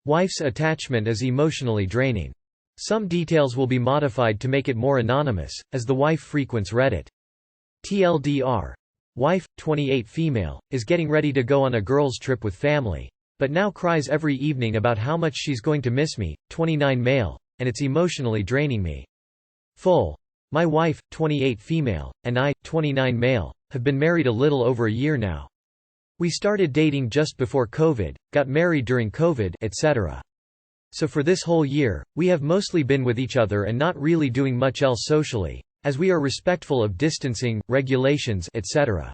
Wife's attachment is emotionally draining. Some details will be modified to make it more anonymous, as the wife frequents Reddit. TLDR. Wife, 28 female, is getting ready to go on a girls' trip with family, but now cries every evening about how much she's going to miss me, 29 male, and it's emotionally draining me. Full. My wife, 28 female, and I, 29 male, have been married a little over a year now. We started dating just before COVID, got married during COVID, etc. So for this whole year, we have mostly been with each other and not really doing much else socially, as we are respectful of distancing, regulations, etc.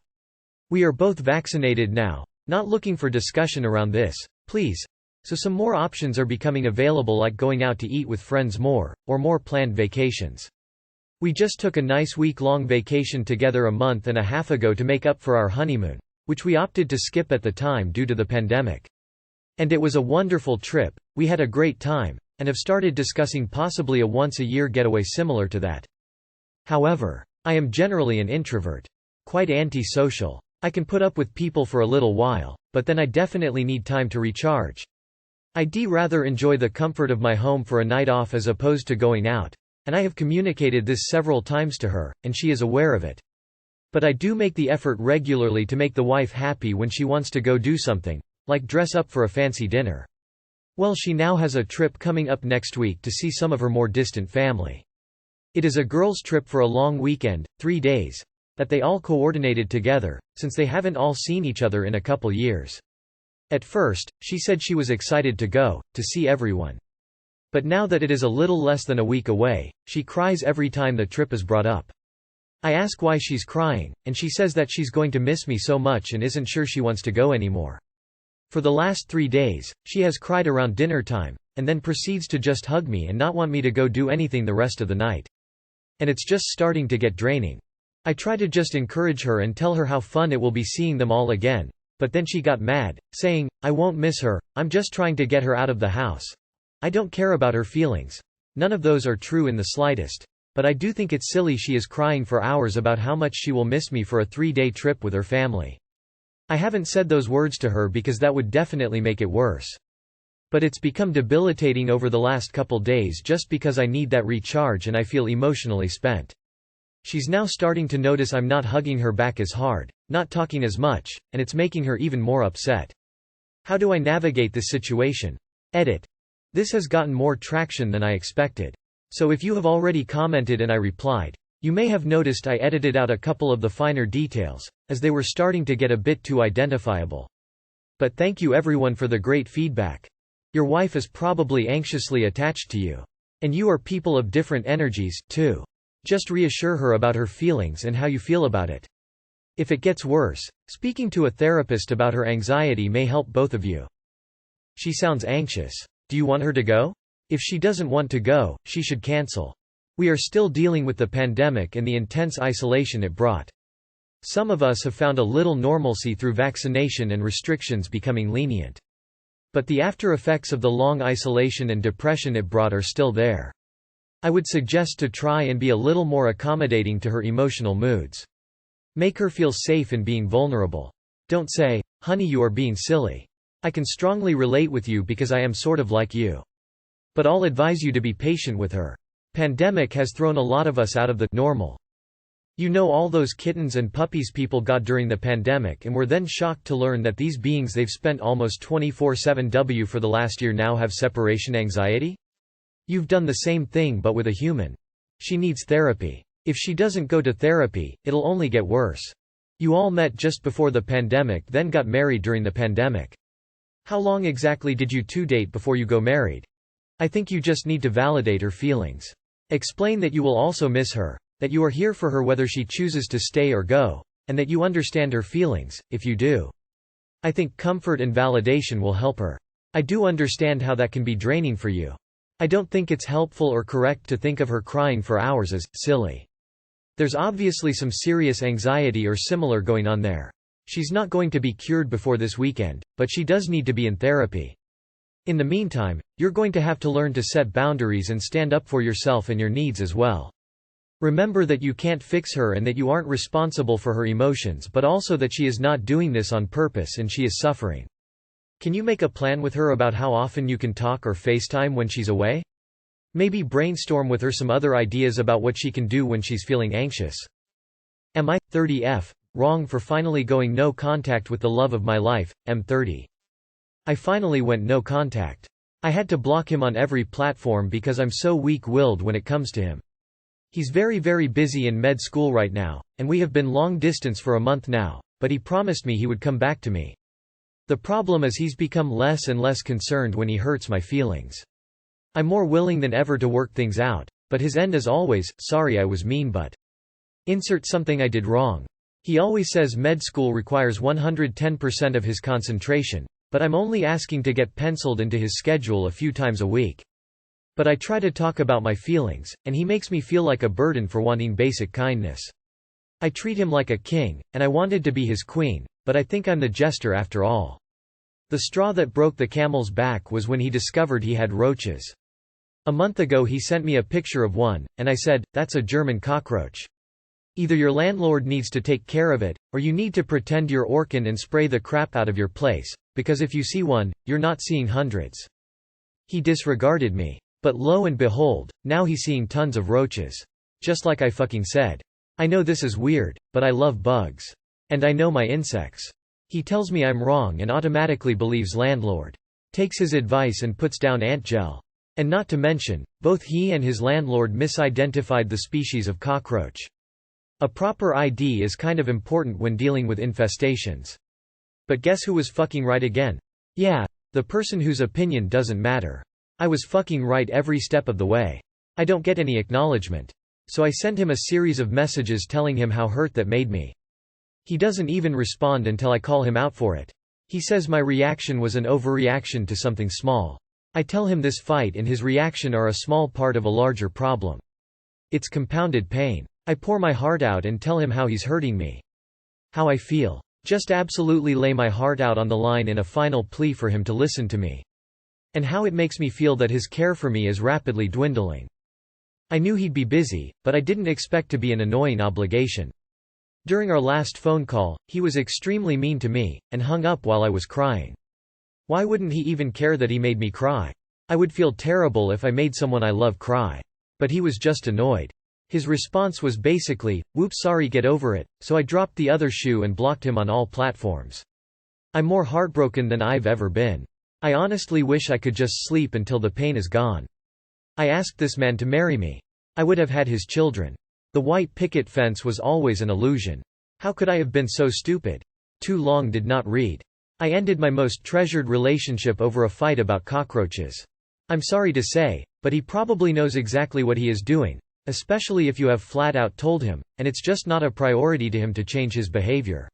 We are both vaccinated now. Not looking for discussion around this, please. So some more options are becoming available, like going out to eat with friends more, or more planned vacations. We just took a nice week-long vacation together a month and a half ago to make up for our honeymoon, which we opted to skip at the time due to the pandemic. And it was a wonderful trip, we had a great time, and have started discussing possibly a once-a-year getaway similar to that. However, I am generally an introvert. Quite anti-social. I can put up with people for a little while, but then I definitely need time to recharge. I'd rather enjoy the comfort of my home for a night off as opposed to going out, and I have communicated this several times to her, and she is aware of it. But I do make the effort regularly to make the wife happy when she wants to go do something, like dress up for a fancy dinner. Well, she now has a trip coming up next week to see some of her more distant family. It is a girls' trip for a long weekend, 3 days, that they all coordinated together, since they haven't all seen each other in a couple years. At first, she said she was excited to go, to see everyone. But now that it is a little less than a week away, she cries every time the trip is brought up. I ask why she's crying, and she says that she's going to miss me so much and isn't sure she wants to go anymore. For the last 3 days, she has cried around dinner time, and then proceeds to just hug me and not want me to go do anything the rest of the night. And it's just starting to get draining. I try to just encourage her and tell her how fun it will be seeing them all again, but then she got mad, saying, "I won't miss her, I'm just trying to get her out of the house. I don't care about her feelings." None of those are true in the slightest. But I do think it's silly she is crying for hours about how much she will miss me for a 3-day trip with her family. I haven't said those words to her because that would definitely make it worse. But it's become debilitating over the last couple days just because I need that recharge and I feel emotionally spent. She's now starting to notice I'm not hugging her back as hard, not talking as much, and it's making her even more upset. How do I navigate this situation? Edit. This has gotten more traction than I expected. So if you have already commented and I replied, you may have noticed I edited out a couple of the finer details, as they were starting to get a bit too identifiable. But thank you everyone for the great feedback. Your wife is probably anxiously attached to you. And you are people of different energies, too. Just reassure her about her feelings and how you feel about it. If it gets worse, speaking to a therapist about her anxiety may help both of you. She sounds anxious. Do you want her to go? If she doesn't want to go, she should cancel. We are still dealing with the pandemic and the intense isolation it brought. Some of us have found a little normalcy through vaccination and restrictions becoming lenient. But the after effects of the long isolation and depression it brought are still there. I would suggest to try and be a little more accommodating to her emotional moods. Make her feel safe in being vulnerable. Don't say, "Honey, you are being silly. I can strongly relate with you because I am sort of like you." But I'll advise you to be patient with her. Pandemic has thrown a lot of us out of the normal. You know, all those kittens and puppies people got during the pandemic and were then shocked to learn that these beings they've spent almost 24/7 for the last year now have separation anxiety? You've done the same thing but with a human. She needs therapy. If she doesn't go to therapy, it'll only get worse. You all met just before the pandemic, then got married during the pandemic. How long exactly did you two date before you go married? I think you just need to validate her feelings. Explain that you will also miss her, that you are here for her whether she chooses to stay or go, and that you understand her feelings, if you do. I think comfort and validation will help her. I do understand how that can be draining for you. I don't think it's helpful or correct to think of her crying for hours as silly. There's obviously some serious anxiety or similar going on there. She's not going to be cured before this weekend, but she does need to be in therapy. In the meantime, you're going to have to learn to set boundaries and stand up for yourself and your needs as well. Remember that you can't fix her and that you aren't responsible for her emotions, but also that she is not doing this on purpose and she is suffering. Can you make a plan with her about how often you can talk or FaceTime when she's away? Maybe brainstorm with her some other ideas about what she can do when she's feeling anxious. Am I, 30F, wrong for finally going no contact with the love of my life, M30? I finally went no contact. I had to block him on every platform because I'm so weak-willed when it comes to him. He's very busy in med school right now, and we have been long distance for a month now, but he promised me he would come back to me. The problem is he's become less and less concerned when he hurts my feelings. I'm more willing than ever to work things out, but his end is always, sorry I was mean but. Insert something I did wrong. He always says med school requires 110% of his concentration, but I'm only asking to get penciled into his schedule a few times a week. But I try to talk about my feelings, and he makes me feel like a burden for wanting basic kindness. I treat him like a king, and I wanted to be his queen, but I think I'm the jester after all. The straw that broke the camel's back was when he discovered he had roaches. A month ago he sent me a picture of one, and I said, "That's a German cockroach. Either your landlord needs to take care of it, or you need to pretend you're Orkin and spray the crap out of your place, because if you see one, you're not seeing hundreds." He disregarded me. But lo and behold, now he's seeing tons of roaches. Just like I fucking said. I know this is weird, but I love bugs. And I know my insects. He tells me I'm wrong and automatically believes landlord. Takes his advice and puts down ant gel. And not to mention, both he and his landlord misidentified the species of cockroach. A proper ID is kind of important when dealing with infestations. But guess who was fucking right again? Yeah, the person whose opinion doesn't matter. I was fucking right every step of the way. I don't get any acknowledgement. So I sent him a series of messages telling him how hurt that made me. He doesn't even respond until I call him out for it. He says my reaction was an overreaction to something small. I tell him this fight and his reaction are a small part of a larger problem. It's compounded pain. I pour my heart out and tell him how he's hurting me. How I feel. Just absolutely lay my heart out on the line in a final plea for him to listen to me. And how it makes me feel that his care for me is rapidly dwindling. I knew he'd be busy, but I didn't expect to be an annoying obligation. During our last phone call, he was extremely mean to me, and hung up while I was crying. Why wouldn't he even care that he made me cry? I would feel terrible if I made someone I love cry. But he was just annoyed. His response was basically, "Whoops, sorry, get over it," so I dropped the other shoe and blocked him on all platforms. I'm more heartbroken than I've ever been. I honestly wish I could just sleep until the pain is gone. I asked this man to marry me. I would have had his children. The white picket fence was always an illusion. How could I have been so stupid? Too long did not read. I ended my most treasured relationship over a fight about cockroaches. I'm sorry to say, but he probably knows exactly what he is doing, especially if you have flat out told him, and it's just not a priority to him to change his behavior.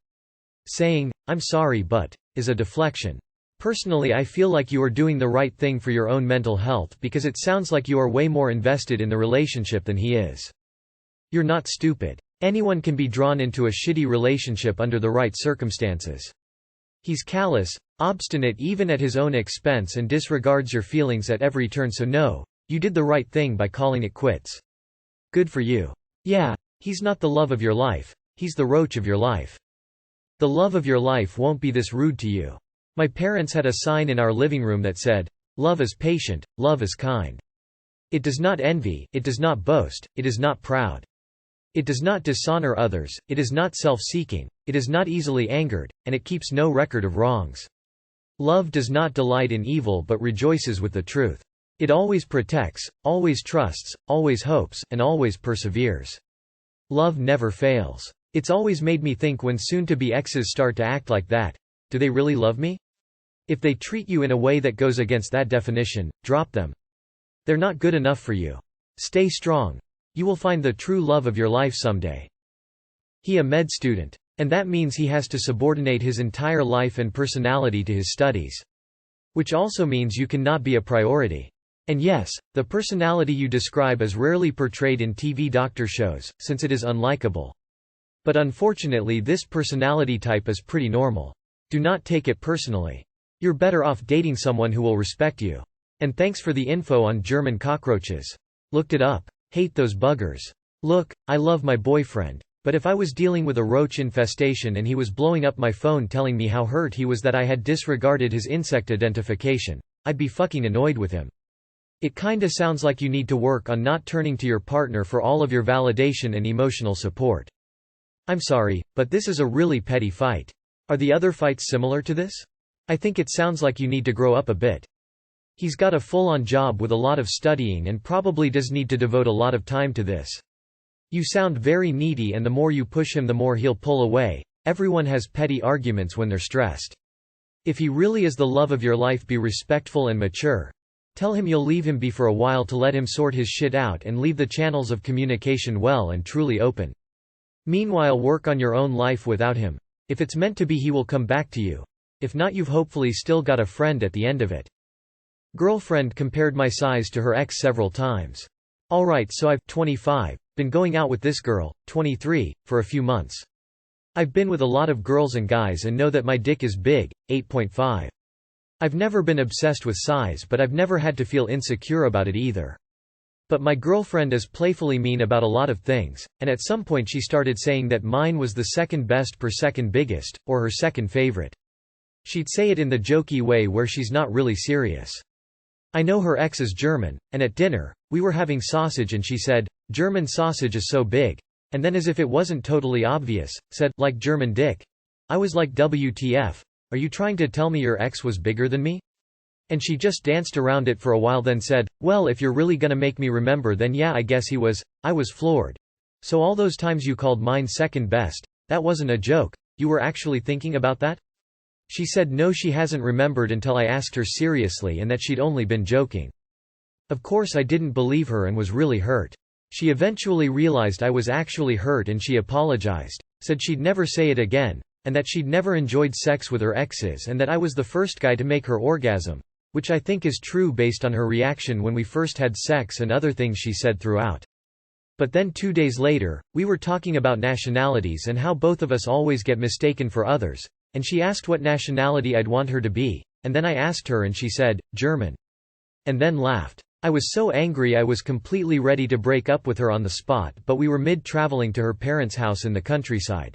Saying, "I'm sorry but," is a deflection. Personally, I feel like you are doing the right thing for your own mental health because it sounds like you are way more invested in the relationship than he is. You're not stupid. Anyone can be drawn into a shitty relationship under the right circumstances. He's callous, obstinate even at his own expense and disregards your feelings at every turn, so no, you did the right thing by calling it quits. Good for you. Yeah, he's not the love of your life, he's the roach of your life. The love of your life won't be this rude to you. My parents had a sign in our living room that said, "Love is patient, love is kind. It does not envy, it does not boast, it is not proud. It does not dishonor others, it is not self-seeking, it is not easily angered, and it keeps no record of wrongs. Love does not delight in evil but rejoices with the truth. It always protects, always trusts, always hopes, and always perseveres. Love never fails." It's always made me think when soon-to-be exes start to act like that, do they really love me? If they treat you in a way that goes against that definition, drop them. They're not good enough for you. Stay strong. You will find the true love of your life someday. He a med student. And that means he has to subordinate his entire life and personality to his studies. Which also means you cannot be a priority. And yes, the personality you describe is rarely portrayed in TV doctor shows, since it is unlikable. But unfortunately this personality type is pretty normal. Do not take it personally. You're better off dating someone who will respect you. And thanks for the info on German cockroaches. Looked it up. Hate those buggers. Look, I love my boyfriend. But if I was dealing with a roach infestation and he was blowing up my phone telling me how hurt he was that I had disregarded his insect identification, I'd be fucking annoyed with him. It kinda sounds like you need to work on not turning to your partner for all of your validation and emotional support. I'm sorry, but this is a really petty fight. Are the other fights similar to this? I think it sounds like you need to grow up a bit. He's got a full-on job with a lot of studying and probably does need to devote a lot of time to this. You sound very needy and the more you push him the more he'll pull away. Everyone has petty arguments when they're stressed. If he really is the love of your life, be respectful and mature. Tell him you'll leave him be for a while to let him sort his shit out and leave the channels of communication well and truly open. Meanwhile, work on your own life without him. If it's meant to be, he will come back to you. If not, you've hopefully still got a friend at the end of it. Girlfriend compared my size to her ex several times. Alright, so I've 25, been going out with this girl, 23, for a few months. I've been with a lot of girls and guys and know that my dick is big, 8.5. I've never been obsessed with size, but I've never had to feel insecure about it either. But my girlfriend is playfully mean about a lot of things, and at some point she started saying that mine was the second best per second biggest, or her second favorite. She'd say it in the jokey way where she's not really serious. I know her ex is German, and at dinner, we were having sausage and she said, "German sausage is so big." And then, as if it wasn't totally obvious, said, "Like German dick?" I was like, WTF, are you trying to tell me your ex was bigger than me? And she just danced around it for a while, then said, "Well, if you're really gonna make me remember, then yeah, I guess he was." I was floored. "So all those times you called mine second best, that wasn't a joke, you were actually thinking about that?" She said no, she hasn't remembered until I asked her seriously and that she'd only been joking. Of course I didn't believe her and was really hurt. She eventually realized I was actually hurt and she apologized, said she'd never say it again, and that she'd never enjoyed sex with her exes and that I was the first guy to make her orgasm, which I think is true based on her reaction when we first had sex and other things she said throughout. But then 2 days later, we were talking about nationalities and how both of us always get mistaken for others, and she asked what nationality I'd want her to be, and then I asked her and she said, "German." And then laughed. I was so angry I was completely ready to break up with her on the spot, but we were mid-traveling to her parents' house in the countryside.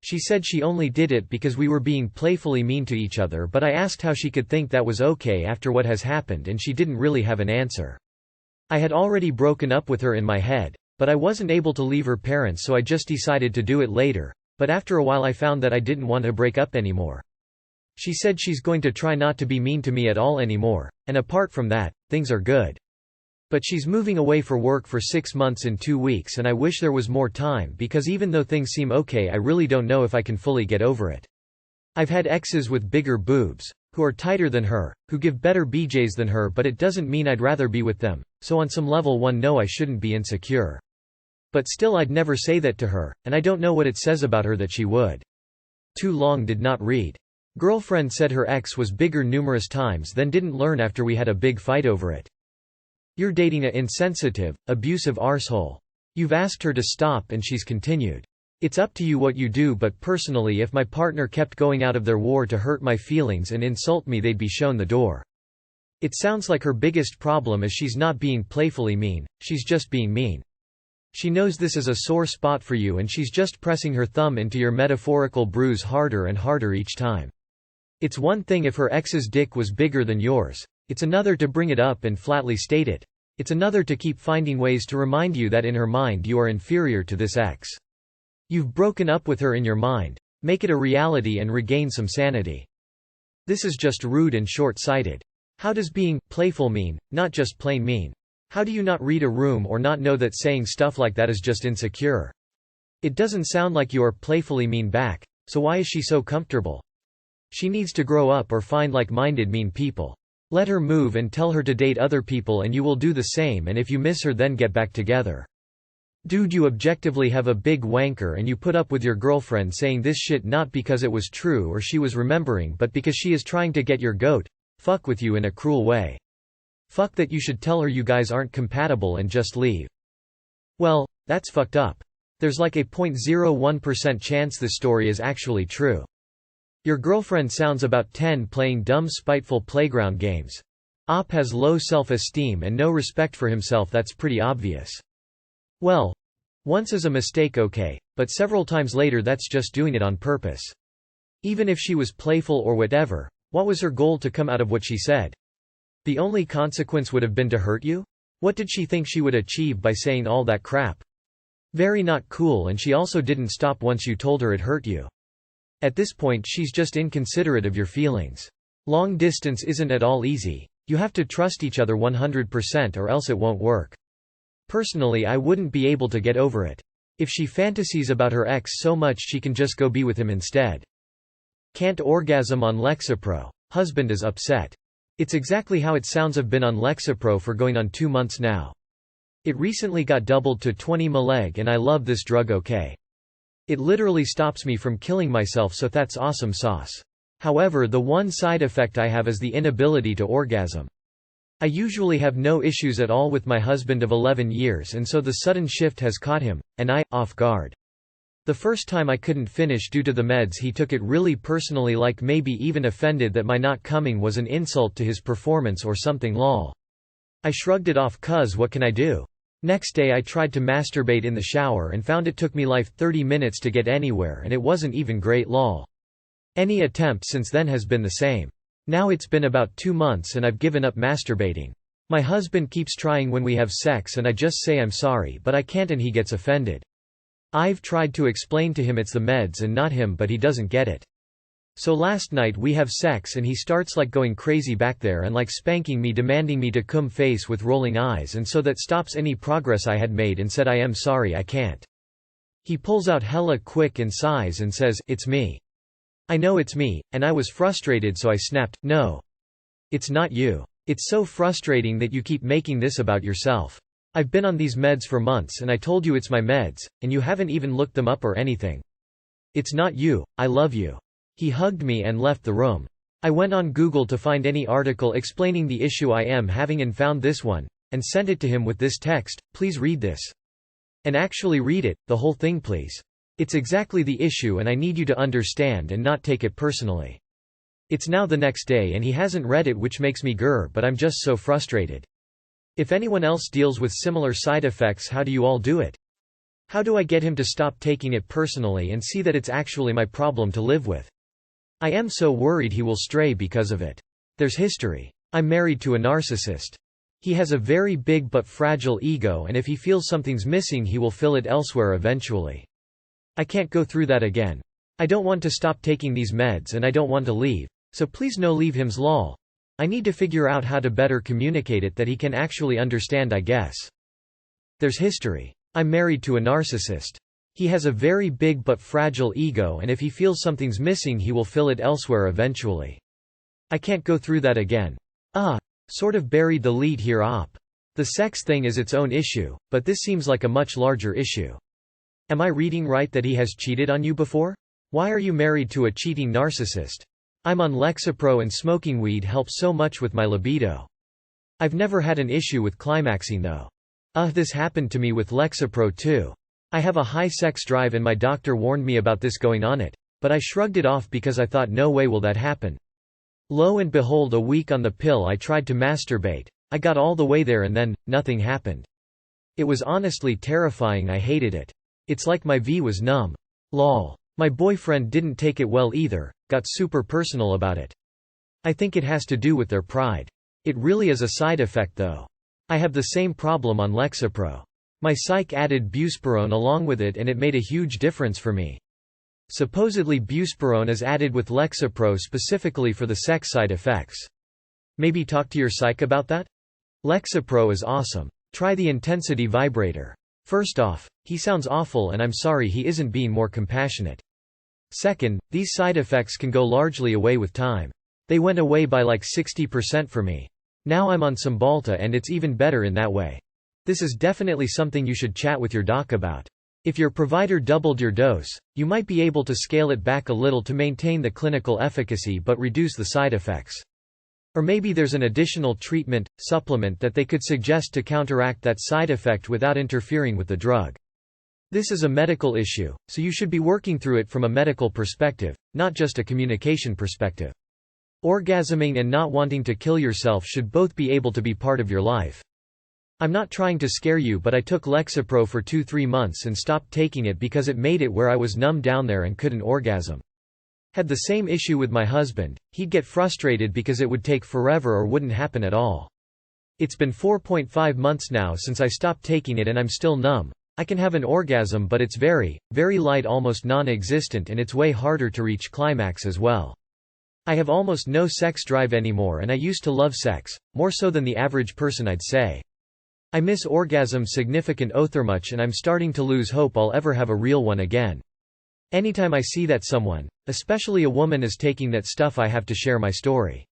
She said she only did it because we were being playfully mean to each other, but I asked how she could think that was okay after what has happened and she didn't really have an answer. I had already broken up with her in my head, but I wasn't able to leave her parents, so I just decided to do it later, but after a while I found that I didn't want to break up anymore. She said she's going to try not to be mean to me at all anymore, and apart from that, things are good. But she's moving away for work for 6 months in 2 weeks and I wish there was more time because even though things seem okay, I really don't know if I can fully get over it. I've had exes with bigger boobs, who are tighter than her, who give better BJs than her, but it doesn't mean I'd rather be with them, so on some level one know I shouldn't be insecure. But still I'd never say that to her, and I don't know what it says about her that she would. Too long did not read. Girlfriend said her ex was bigger numerous times, then didn't learn after we had a big fight over it. You're dating a insensitive, abusive arsehole. You've asked her to stop and she's continued. It's up to you what you do, but personally if my partner kept going out of their war to hurt my feelings and insult me, they'd be shown the door. It sounds like her biggest problem is she's not being playfully mean, she's just being mean. She knows this is a sore spot for you and she's just pressing her thumb into your metaphorical bruise harder and harder each time. It's one thing if her ex's dick was bigger than yours. It's another to bring it up and flatly state it. It's another to keep finding ways to remind you that in her mind you are inferior to this ex. You've broken up with her in your mind. Make it a reality and regain some sanity. This is just rude and short-sighted. How does being playful mean, not just plain mean? How do you not read a room or not know that saying stuff like that is just insecure? It doesn't sound like you are playfully mean back, so why is she so comfortable? She needs to grow up or find like-minded mean people. Let her move and tell her to date other people and you will do the same, and if you miss her then get back together. Dude, you objectively have a big wanker and you put up with your girlfriend saying this shit not because it was true or she was remembering but because she is trying to get your goat, fuck with you in a cruel way. Fuck that. You should tell her you guys aren't compatible and just leave. Well, that's fucked up. There's like a 0.01% chance this story is actually true. Your girlfriend sounds about 10 playing dumb spiteful playground games. Op has low self-esteem and no respect for himself, that's pretty obvious. Well, Once is a mistake, okay, but several times later that's just doing it on purpose. Even if she was playful or whatever, what was her goal to come out of what she said? The only consequence would have been to hurt you? What did she think she would achieve by saying all that crap? Very not cool, and she also didn't stop once you told her it hurt you. At this point she's just inconsiderate of your feelings. Long distance isn't at all easy. You have to trust each other 100% or else it won't work. Personally, I wouldn't be able to get over it. If she fantasies about her ex so much she can just go be with him instead. Can't orgasm on Lexapro. Husband is upset. It's exactly how it sounds. I've been on Lexapro for going on 2 months now. It recently got doubled to 20 mg and I love this drug, okay. It literally stops me from killing myself, so that's awesome sauce. However, the one side effect I have is the inability to orgasm. I usually have no issues at all with my husband of 11 years, and so the sudden shift has caught him, and I, off guard. The first time I couldn't finish due to the meds. He took it really personally, like maybe even offended that my not coming was an insult to his performance or something, lol. I shrugged it off cuz what can I do? Next day I tried to masturbate in the shower and found it took me like 30 minutes to get anywhere, and it wasn't even great, lol. Any attempt since then has been the same. Now it's been about 2 months and I've given up masturbating. My husband keeps trying when we have sex and I just say I'm sorry but I can't and he gets offended. I've tried to explain to him it's the meds and not him, but he doesn't get it. So last night we have sex and he starts like going crazy back there and like spanking me, demanding me to cum face with rolling eyes, and so that stops any progress I had made, and said I am sorry I can't. He pulls out hella quick and sighs and says, "It's me." I know it's me, and I was frustrated so I snapped, "No. It's not you. It's so frustrating that you keep making this about yourself. I've been on these meds for months and I told you it's my meds, and you haven't even looked them up or anything. It's not you, I love you." He hugged me and left the room. I went on Google to find any article explaining the issue I am having and found this one, and sent it to him with this text: "Please read this. And actually read it, the whole thing please. It's exactly the issue and I need you to understand and not take it personally." It's now the next day and he hasn't read it, which makes me grr, but I'm just so frustrated. If anyone else deals with similar side effects, how do you all do it? How do I get him to stop taking it personally and see that it's actually my problem to live with? I am so worried he will stray because of it. There's history. I'm married to a narcissist. He has a very big but fragile ego, and if he feels something's missing he will fill it elsewhere eventually. I can't go through that again. I don't want to stop taking these meds and I don't want to leave. So please no leave hims lol. I need to figure out how to better communicate it that he can actually understand, I guess. There's history. I'm married to a narcissist. He has a very big but fragile ego, and if he feels something's missing he will fill it elsewhere eventually. I can't go through that again. Sort of buried the lead here, op. The sex thing is its own issue, but this seems like a much larger issue. Am I reading right that he has cheated on you before? Why are you married to a cheating narcissist? I'm on Lexapro and smoking weed helps so much with my libido. I've never had an issue with climaxing though. This happened to me with Lexapro too. I have a high sex drive and my doctor warned me about this going on it, but I shrugged it off because I thought no way will that happen. Lo and behold, a week on the pill I tried to masturbate. I got all the way there and then, nothing happened. It was honestly terrifying, I hated it. It's like my V was numb. Lol. My boyfriend didn't take it well either, got super personal about it. I think it has to do with their pride. It really is a side effect though. I have the same problem on Lexapro. My psych added buspirone along with it and it made a huge difference for me. Supposedly buspirone is added with Lexapro specifically for the sex side effects. Maybe talk to your psych about that? Lexapro is awesome. Try the intensity vibrator. First off, he sounds awful and I'm sorry he isn't being more compassionate. Second, these side effects can go largely away with time. They went away by like 60% for me. Now I'm on Cymbalta and it's even better in that way. This is definitely something you should chat with your doc about. If your provider doubled your dose, you might be able to scale it back a little to maintain the clinical efficacy but reduce the side effects. Or maybe there's an additional treatment, supplement that they could suggest to counteract that side effect without interfering with the drug. This is a medical issue, so you should be working through it from a medical perspective, not just a communication perspective. Orgasming and not wanting to kill yourself should both be able to be part of your life. I'm not trying to scare you, but I took Lexapro for 2-3 months and stopped taking it because it made it where I was numb down there and couldn't orgasm. Had the same issue with my husband, he'd get frustrated because it would take forever or wouldn't happen at all. It's been 4.5 months now since I stopped taking it and I'm still numb. I can have an orgasm but it's very, very light, almost non-existent, and it's way harder to reach climax as well. I have almost no sex drive anymore and I used to love sex, more so than the average person I'd say. I miss orgasm significant much and I'm starting to lose hope I'll ever have a real one again. Anytime I see that someone, especially a woman, is taking that stuff, I have to share my story.